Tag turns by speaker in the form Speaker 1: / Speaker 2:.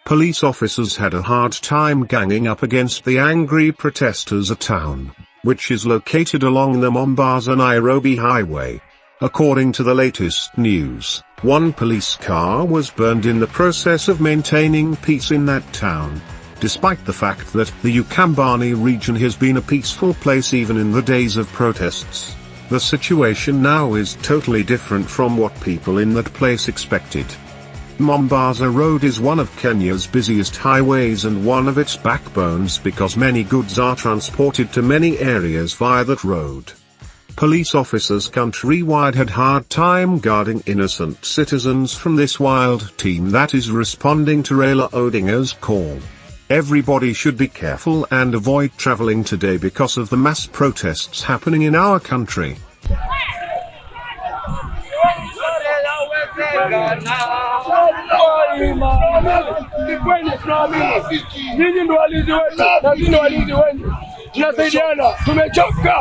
Speaker 1: Police officers had a hard time ganging up against the angry protesters at town, which is located along the Mombasa-Nairobi highway. According to the latest news, one police car was burned in the process of maintaining peace in that town. Despite the fact that the Ukambani region has been a peaceful place even in the days of protests, the situation now is totally different from what people in that place expected. Mombasa Road is one of Kenya's busiest highways and one of its backbones because many goods are transported to many areas via that road. Police officers countrywide had hard time guarding innocent citizens from this wild team that is responding to Raila Odinga's call. Everybody should be careful and avoid traveling today because of the mass protests happening in our country.
Speaker 2: Tumechoka. Tumechoka.